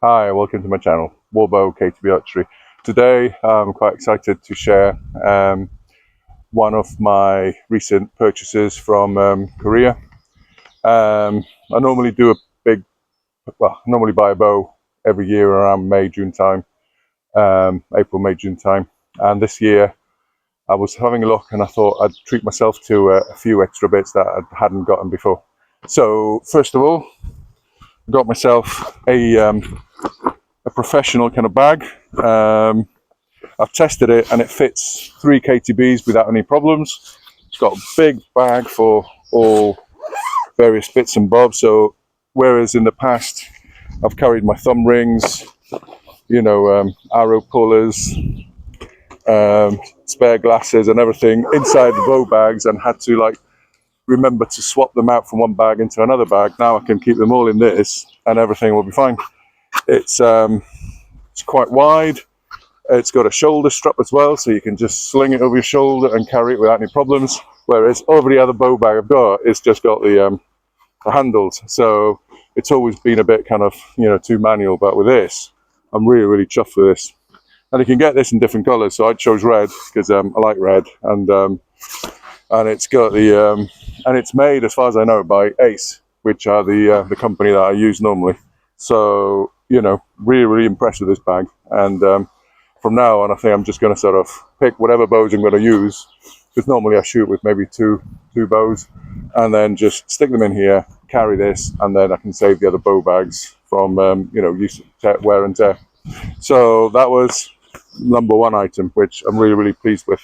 Hi, welcome to my channel, Warbow KTB Archery. Today I'm quite excited to share one of my recent purchases from Korea. I normally do a big, well, I normally buy a bow every year around May, June time, April, May, June time. And this year I was having a look and I thought I'd treat myself to a few extra bits that I hadn't gotten before. So first of all, I got myself a professional kind of bag. I've tested it and it fits 3 KTBs without any problems. It's got a big bag for all various bits and bobs. So whereas in the past I've carried my thumb rings, arrow pullers, spare glasses and everything inside the bow bags and had to remember to swap them out from one bag into another bag. Now I can keep them all in this and everything will be fine. It's quite wide. It's got a shoulder strap as well, so you can just sling it over your shoulder and carry it without any problems. Whereas over the other bow bag I've got, it's just got the handles. So it's always been a bit kind of, too manual. But with this, I'm really chuffed with this. And you can get this in different colours. So I chose red because I like red, and it's got the and it's made, as far as I know, by Ace, which are the company that I use normally. So really impressed with this bag. And from now on, I think I'm just going to sort of pick whatever bows I'm going to use, because normally I shoot with maybe two bows, and then just stick them in here, carry this, and then I can save the other bow bags from use of wear and tear. So that was number one item, which I'm really pleased with.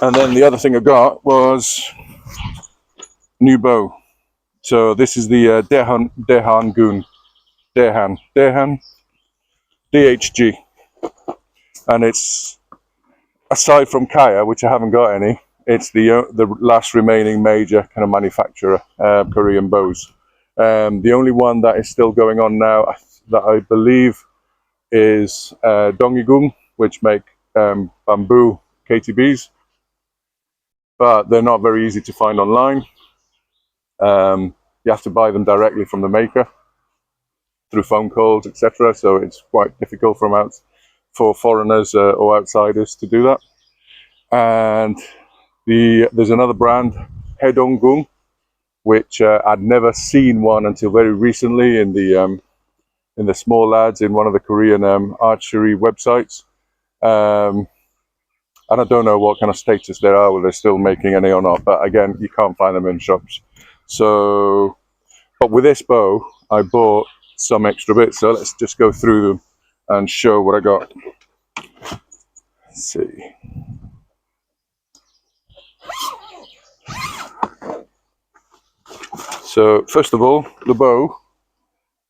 And then the other thing I got was new bow. So this is the DaheanGung, DHG, and it's, aside from Kaya, which I haven't got any, it's the last remaining major kind of manufacturer, Korean bows. The only one that is still going on now that I believe is DaheanGung, which make bamboo KTBs, but they're not very easy to find online. You have to buy them directly from the maker through phone calls, etc. So it's quite difficult for foreigners or outsiders to do that. And there's another brand, DaheanGung, which I'd never seen one until very recently in the small ads in one of the Korean archery websites. And I don't know what kind of status they are, whether they're still making any or not. But again, you can't find them in shops. So, but with this bow, I bought some extra bits. So let's just go through them and show what I got. Let's see. So first of all, the bow,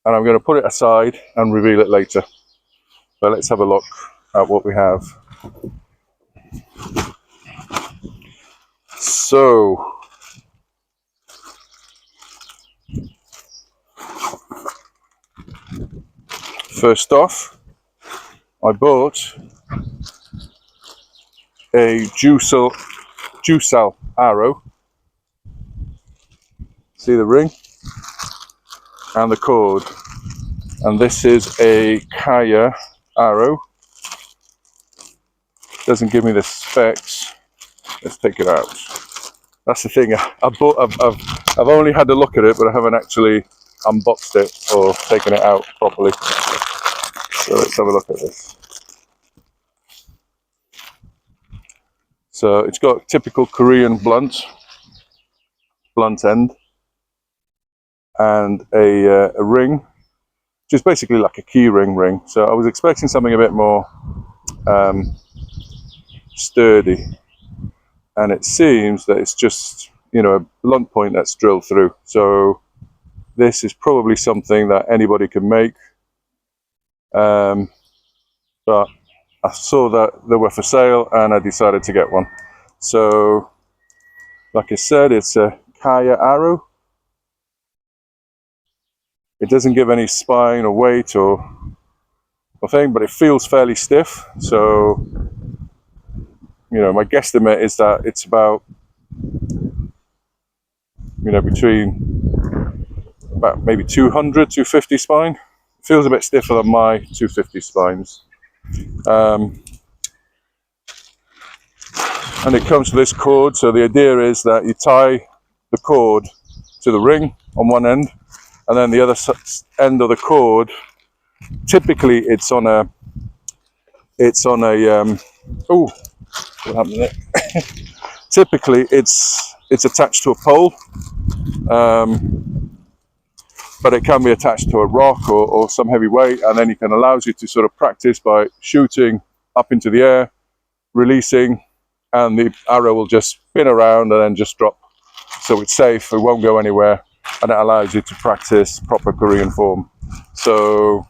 and I'm going to put it aside and reveal it later. But let's have a look at what we have. So first off, I bought a Jusal Arrow. See the ring and the cord, and this is a KTA Arrow. Doesn't give me the specs. Let's take it out. That's the thing. I've only had a look at it, but I haven't actually unboxed it or taken it out properly. So let's have a look at this. So it's got typical Korean blunt end, and a ring, which is basically like a key ring. So I was expecting something a bit more sturdy, and it seems that it's just a blunt point that's drilled through. So this is probably something that anybody can make, but I saw that they were for sale and I decided to get one. So like I said, it's a KTA Arrow. It doesn't give any spine or weight or thing, but it feels fairly stiff. So my guesstimate is that it's about between about maybe 200, 250 spine. It feels a bit stiffer than my 250 spines. And it comes to this cord. So the idea is that you tie the cord to the ring on one end, and then the other end of the cord, typically it's on a oh, what happened there? Typically it's attached to a pole, but it can be attached to a rock or some heavy weight, and then it allows you to sort of practice by shooting up into the air, releasing, and the arrow will just spin around and then just drop. So it's safe, it won't go anywhere, and it allows you to practice proper Korean form. So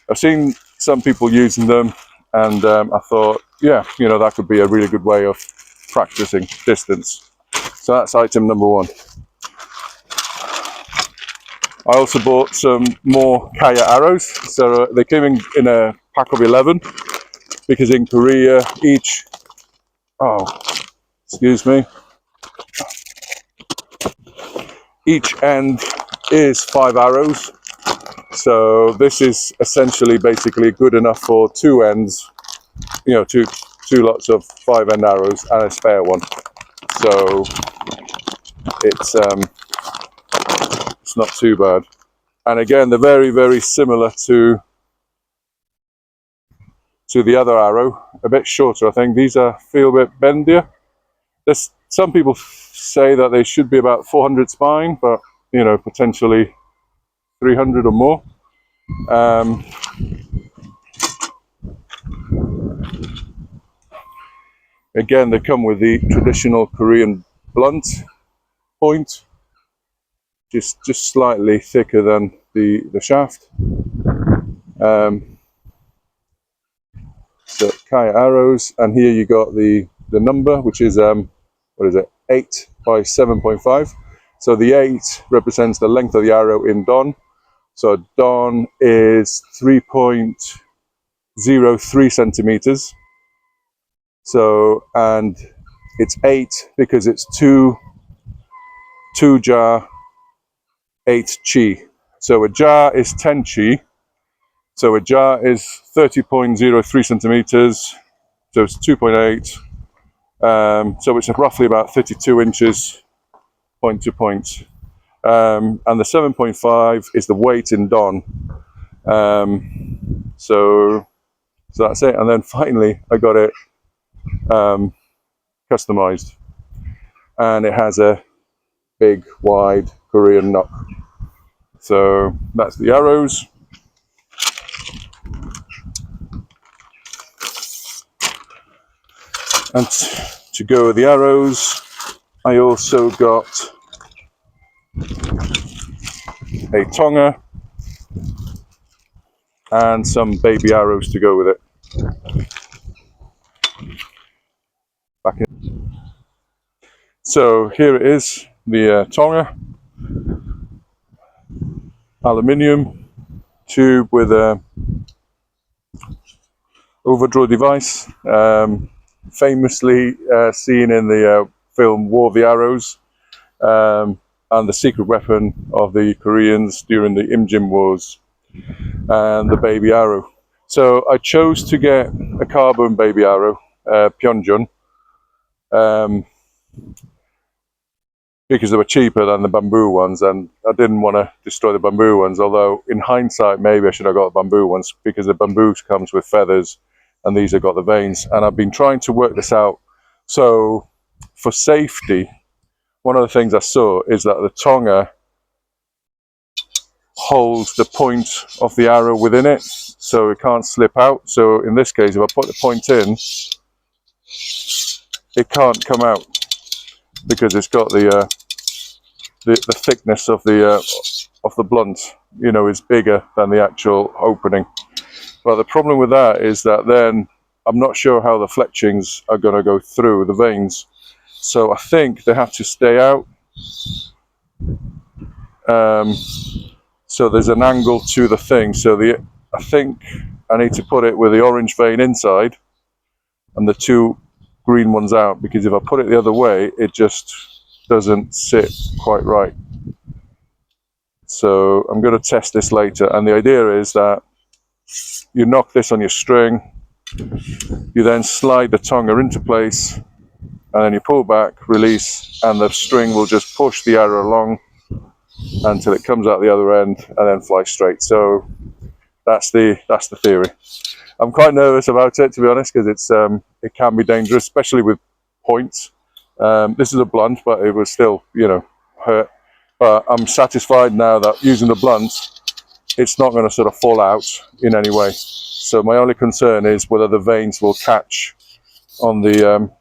I've seen some people using them, and I thought, yeah, you know, that could be a really good way of practicing distance. So that's item number one. I also bought some more KTA Arrows. So they came in a pack of 11, because in Korea each end is 5 arrows. So this is essentially basically good enough for 2 ends, you know, two lots of 5-end arrows and a spare one. So it's not too bad. And again, they're very, very similar to the other arrow, a bit shorter, I think. These feel a bit bendier. Some people say that they should be about 400 spine, but you know, potentially 300 or more. Again, they come with the traditional Korean blunt point, just slightly thicker than the shaft. So KTA Arrows, and here you got the number, which is what is it, 8 by 7.5. So the 8 represents the length of the arrow in don. So don is 3.03 centimeters. So, and it's 8 because it's 2 jar 8 chi. So a jar is 10 chi. So a jar is 30.03 centimeters. So it's 2.8. So it's roughly about 32 inches point to point. And the 7.5 is the weight in don. So that's it. And then finally I got it customized, and it has a big wide Korean knock. So that's the arrows. And to go with the arrows, I also got a Tong-Ah and some baby arrows to go with it. Back in. So here it is, the Tong-Ah, aluminium tube with a overdraw device, famously seen in the film War of the Arrows, and the secret weapon of the Koreans during the Imjin Wars, and the baby arrow. So I chose to get a carbon baby arrow, Pyeonjeon, because they were cheaper than the bamboo ones, and I didn't want to destroy the bamboo ones, although in hindsight maybe I should have got the bamboo ones, because the bamboo comes with feathers and these have got the veins. And I've been trying to work this out. So for safety, one of the things I saw is that the Tong-Ah holds the point of the arrow within it, so it can't slip out. So in this case, if I put the point in, it can't come out, because it's got the thickness of the blunt, you know, is bigger than the actual opening. But the problem with that is that then I'm not sure how the fletchings are going to go through the veins. So I think they have to stay out. So there's an angle to the thing. So I think I need to put it with the orange vein inside and the 2 green ones out, because if I put it the other way, it just doesn't sit quite right. So I'm going to test this later, and the idea is that you knock this on your string, you then slide the Tong-Ah into place, and then you pull back, release, and the string will just push the arrow along until it comes out the other end and then fly straight. So that's the theory. I'm quite nervous about it, to be honest, because it can be dangerous, especially with points. This is a blunt, but it was still, you know, hurt. But I'm satisfied now that using the blunt, it's not going to sort of fall out in any way. So my only concern is whether the veins will catch on the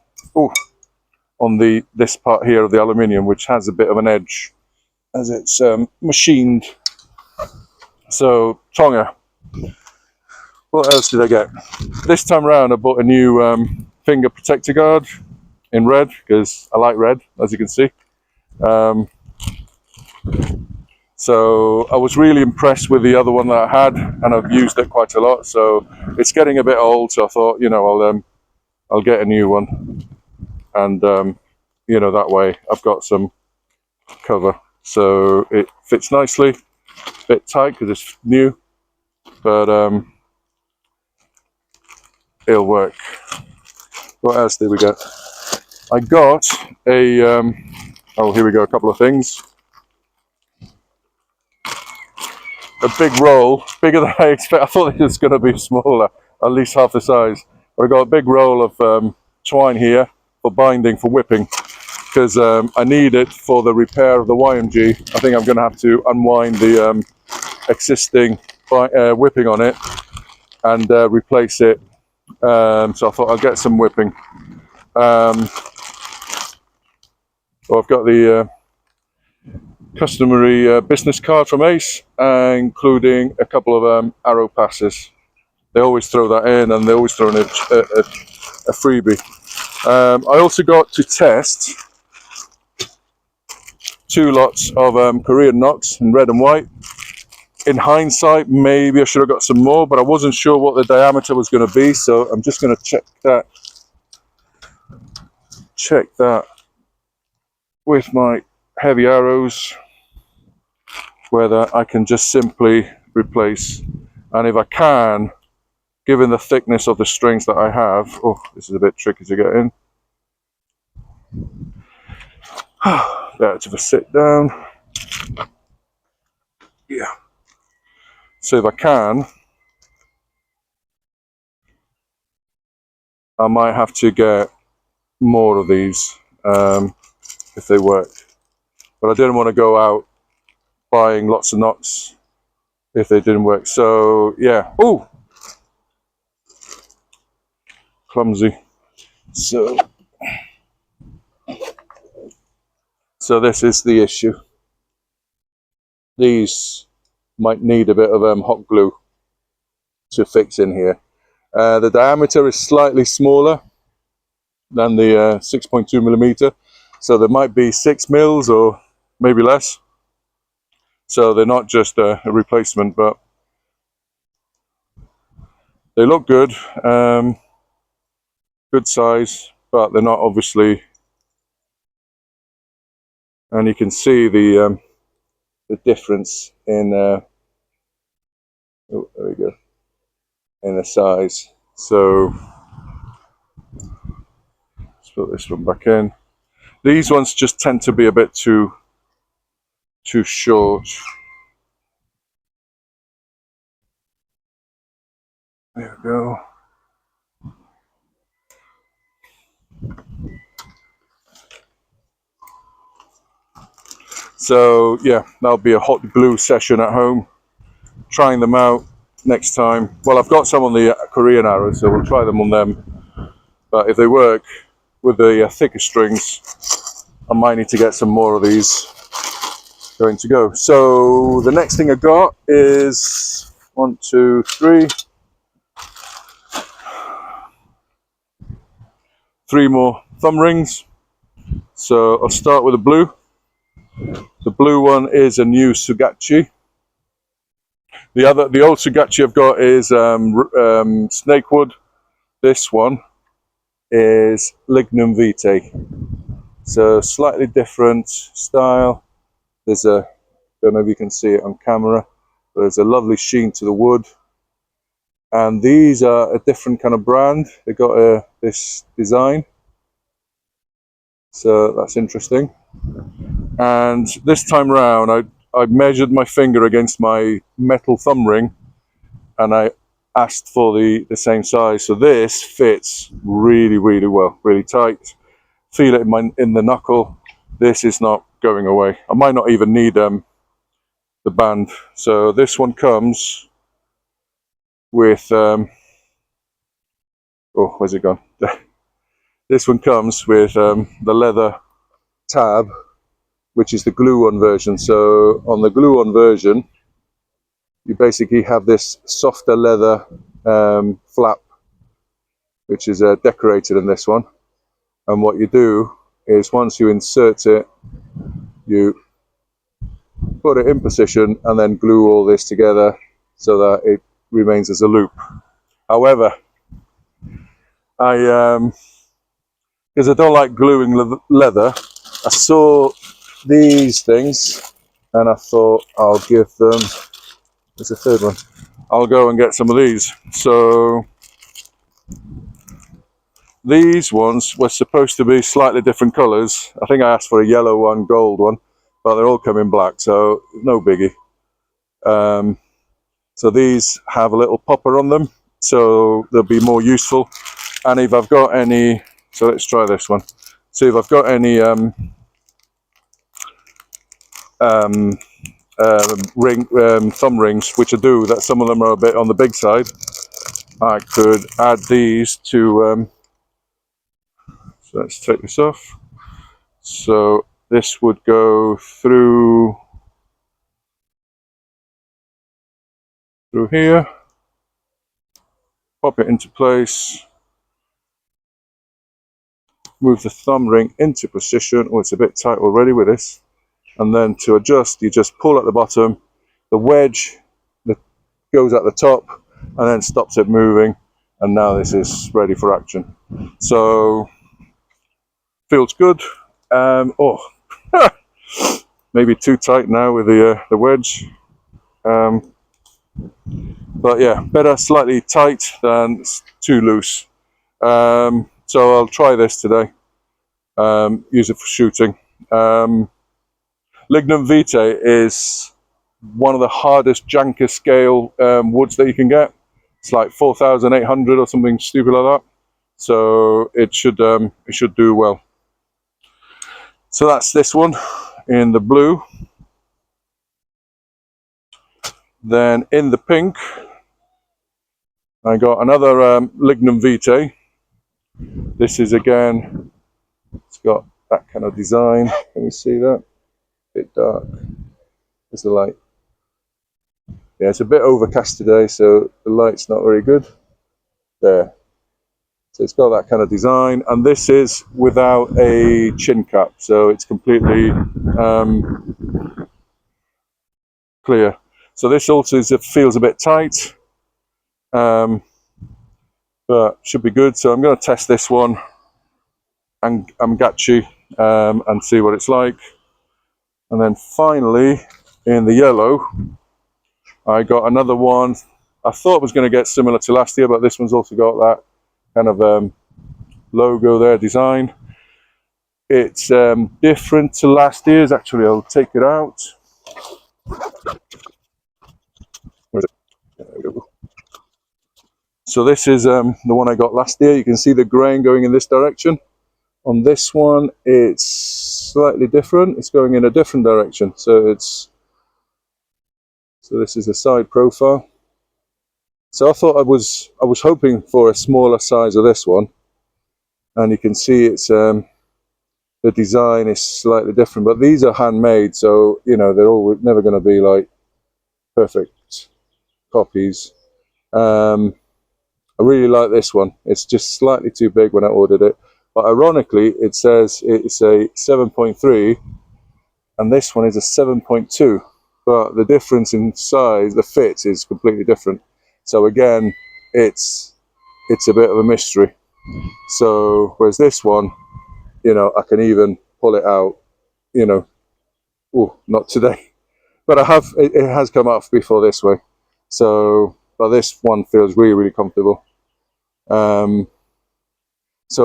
this part here of the aluminium, which has a bit of an edge as it's machined. So Tong-Ah. What else did I get? This time around I bought a new finger protector guard in red, because I like red, as you can see. So I was really impressed with the other one that I had, and I've used it quite a lot. So it's getting a bit old, so I thought, you know, I'll get a new one, and you know, that way I've got some cover. So it fits nicely, a bit tight because it's new, but it'll work. What else did we get? I got a oh, here we go, a couple of things. A big roll, bigger than I expect. I thought this was going to be smaller, at least half the size. But I got a big roll of twine here for binding, for whipping, because I need it for the repair of the YMG. I think I'm going to have to unwind the existing whipping on it and replace it. So I thought I'll get some whipping. Well, I've got the customary business card from Ace, including a couple of arrow passes. They always throw that in, and they always throw in a freebie. I also got to test 2 lots of Korean knocks in red and white. In hindsight, maybe I should have got some more, but I wasn't sure what the diameter was going to be, so I'm just going to check that with my heavy arrows, whether I can just simply replace, and if I can, given the thickness of the strings that I have, oh, this is a bit tricky to get in. Better to sit down. Yeah. So if I can, I might have to get more of these if they work. But I didn't want to go out buying lots of knocks if they didn't work. So yeah. Oh, clumsy. So this is the issue. These might need a bit of hot glue to fix in here. The diameter is slightly smaller than the 6.2 millimeter, so there might be 6 mils or maybe less. So they're not just a replacement, but they look good, good size, but they're not obviously. And you can see the difference in oh, there we go, in the size. So let's put this one back in. These ones just tend to be a bit too short. There we go. So yeah, that'll be a hot glue session at home, trying them out next time. Well, I've got some on the Korean arrows, so we'll try them on them. But if they work with the thicker strings, I might need to get some more of these going to go. So the next thing I got is 1, 2, 3. 3 more thumb rings. So I'll start with the blue. The blue one is a new Sutggakji. The old Sutggakji I've got is snakewood. This one is Lignum Vitae. So slightly different style. There's a Don't know if you can see it on camera. There's a lovely sheen to the wood. And these are a different kind of brand. They got this design. So that's interesting. And this time round, I measured my finger against my metal thumb ring, and I asked for the same size. So this fits really, really well, really tight. Feel it in the knuckle. This is not going away. I might not even need the band. So this one comes with oh, where's it gone? This one comes with the leather tab, which is the glue-on version. So on the glue-on version, you basically have this softer leather flap, which is decorated in this one. And what you do is once you insert it, you put it in position and then glue all this together so that it remains as a loop. However, because I don't like gluing leather, I saw these things and I thought I'll give them, there's a third one, I'll go and get some of these. So these ones were supposed to be slightly different colours. I think I asked for a yellow one, gold one, but they're all coming black, so no biggie. So these have a little popper on them, so they'll be more useful. And if I've got any, so let's try this one. So if I've got any thumb rings, which I do, that some of them are a bit on the big side, I could add these to, so let's take this off. So this would go through here, pop it into place, move the thumb ring into position. Oh, it's a bit tight already with this. And then to adjust, you just pull at the bottom, the wedge that goes at the top and then stops it moving. And now this is ready for action. So, feels good. Oh, maybe too tight now with the wedge. But yeah, better slightly tight than too loose. So I'll try this today. Use it for shooting. Lignum Vitae is one of the hardest Janker scale woods that you can get. It's like 4,800 or something stupid like that. So it should do well. So that's this one in the blue. Then in the pink, I got another Lignum Vitae. This is again, it's got that kind of design. Can you see that? A bit dark. There's the light. Yeah, it's a bit overcast today, so the light's not very good. There. So it's got that kind of design, and this is without a chin cap, so it's completely clear. So this also feels a bit tight, but should be good. So I'm going to test this one, Amggakji, and see what it's like. And then finally, in the yellow, I got another one. I thought was going to get similar to last year, but this one's also got that kind of logo there, design. It's different to last year's. Actually, I'll take it out. Where is it? There we go. So this is the one I got last year. You can see the grain going in this direction. On this one, it's slightly different. It's going in a different direction. So this is the side profile. So I thought I was hoping for a smaller size of this one, and you can see it's the design is slightly different. But these are handmade, so you know they're all never going to be like perfect copies. I really like this one. It's just slightly too big when I ordered it. But ironically, it says it's a 7.3, and this one is a 7.2. But the difference in size, the fit is completely different. So again, it's a bit of a mystery. So whereas this one, you know, I can even pull it out. You know, oh, not today. but it has come off before this way. So, but this one feels really, really comfortable. So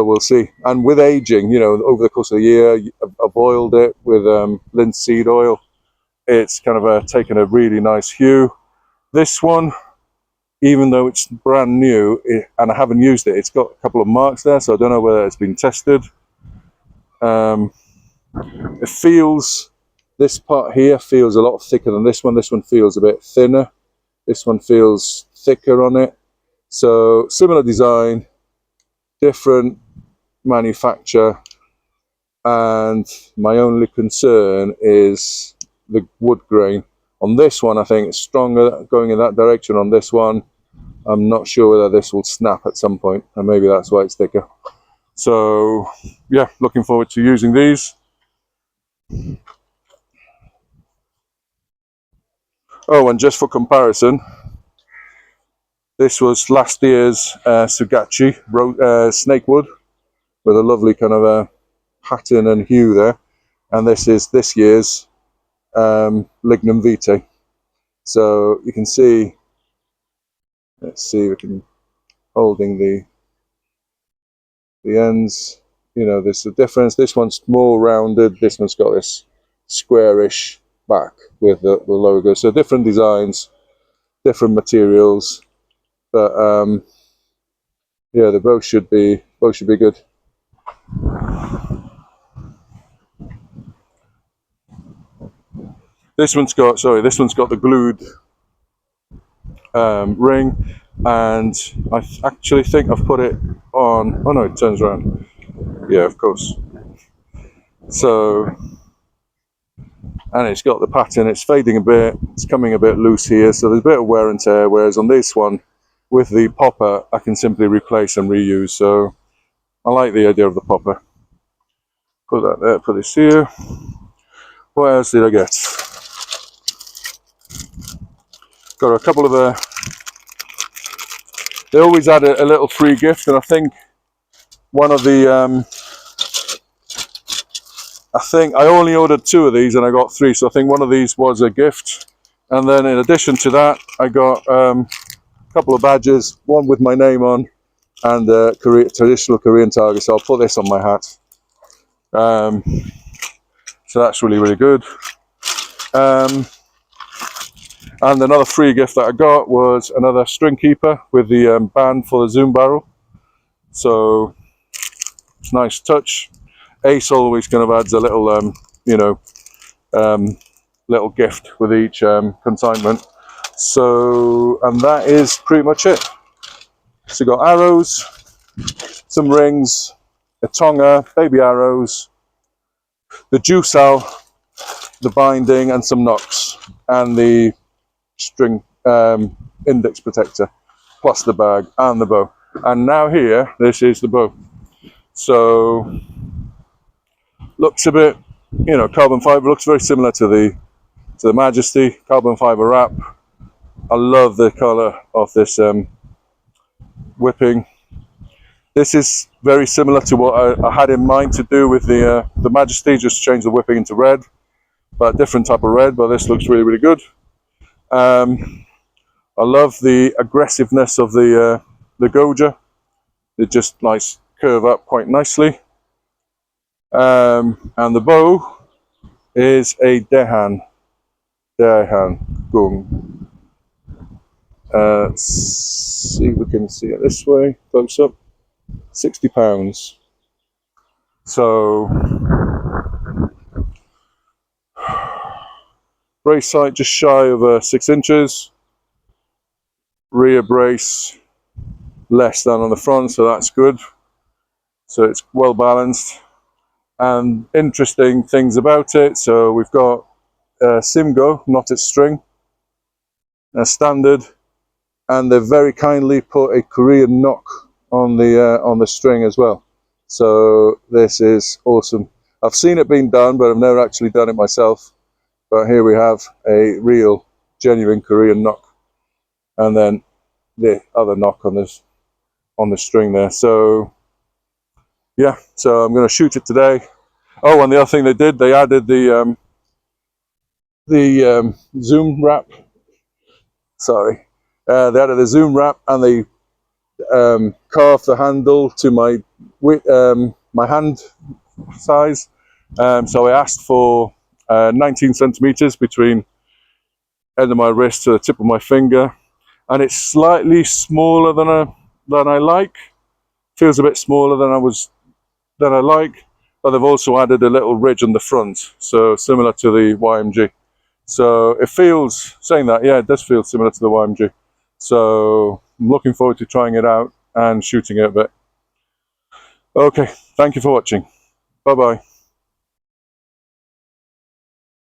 we'll see. And with aging, you know, over the course of the year, I've oiled it with linseed oil. It's kind of taken a really nice hue. This one, even though it's brand new and I haven't used it, it's got a couple of marks there, so I don't know whether it's been tested. It feels, this part here feels a lot thicker than this one. This one feels a bit thinner. This one feels thicker on it. So similar design, different manufacturer, and my only concern is the wood grain. On this one, I think it's stronger going in that direction. On this one, I'm not sure whether this will snap at some point, and maybe that's why it's thicker. So yeah, looking forward to using these. Oh, and just for comparison, this was last year's Sutggakji snake wood with a lovely kind of pattern and hue there, and this is this year's Lignum Vitae. So you can see, let's see if we can, holding the ends, you know, there's a difference. This one's more rounded, this one's got this squarish back with the logo. So different designs, different materials, but yeah, they both should be good. This one's got the glued ring, and I actually think I've put it on. Oh no, it turns around. Yeah, of course. So, and it's got the pattern. It's fading a bit. It's coming a bit loose here, so there's a bit of wear and tear. Whereas on this one, with the popper, I can simply replace and reuse. So I like the idea of the popper. Put that there. Put this here. What else did I get? Got a couple of they always add a little free gift, and I think one of the I think I only ordered 2 of these and I got 3, so I think one of these was a gift. And then in addition to that, I got a couple of badges, one with my name on and traditional Korean target. So I'll put this on my hat. So that's really, really good. And another free gift that I got was another string keeper with the band for the zoom barrel. So it's a nice touch. Ace always kind of adds a little, you know, little gift with each consignment. So, and that is pretty much it. So got arrows, some rings, a Tong-Ah, baby arrows, the Jusal, the binding, and some knocks, and the string index protector, plus the bag and the bow. And now here, this is the bow. So looks a bit, you know, carbon fiber, looks very similar to the Majesty carbon fiber wrap. I love the color of this whipping. This is very similar to what I had in mind to do with the Majesty, just change the whipping into red, but different type of red. But this looks really, really good. I love the aggressiveness of the Goja. They just nice curve up quite nicely. And the bow is a DaheanGung. See if we can see it this way, close up. £60. So brace height just shy of 6 inches. Rear brace less than on the front, so that's good. So it's well balanced. And interesting things about it. So we've got Simgo knotted string, standard, and they've very kindly put a Korean knock on the string as well. So this is awesome. I've seen it being done, but I've never actually done it myself. But here we have a real, genuine Korean knock, and then the other knock on the string there. So yeah, so I'm going to shoot it today. Oh, and the other thing they did, they added the zoom wrap. Sorry, they added a zoom wrap, and they carved the handle to my my hand size. So I asked for 19 centimeters between end of my wrist to the tip of my finger, and it's slightly smaller than I like. Feels a bit smaller than I like, but they've also added a little ridge on the front, so similar to the YMG. So it feels, saying that, yeah, it does feel similar to the YMG. So I'm looking forward to trying it out and shooting it a bit. Okay, thank you for watching. Bye bye.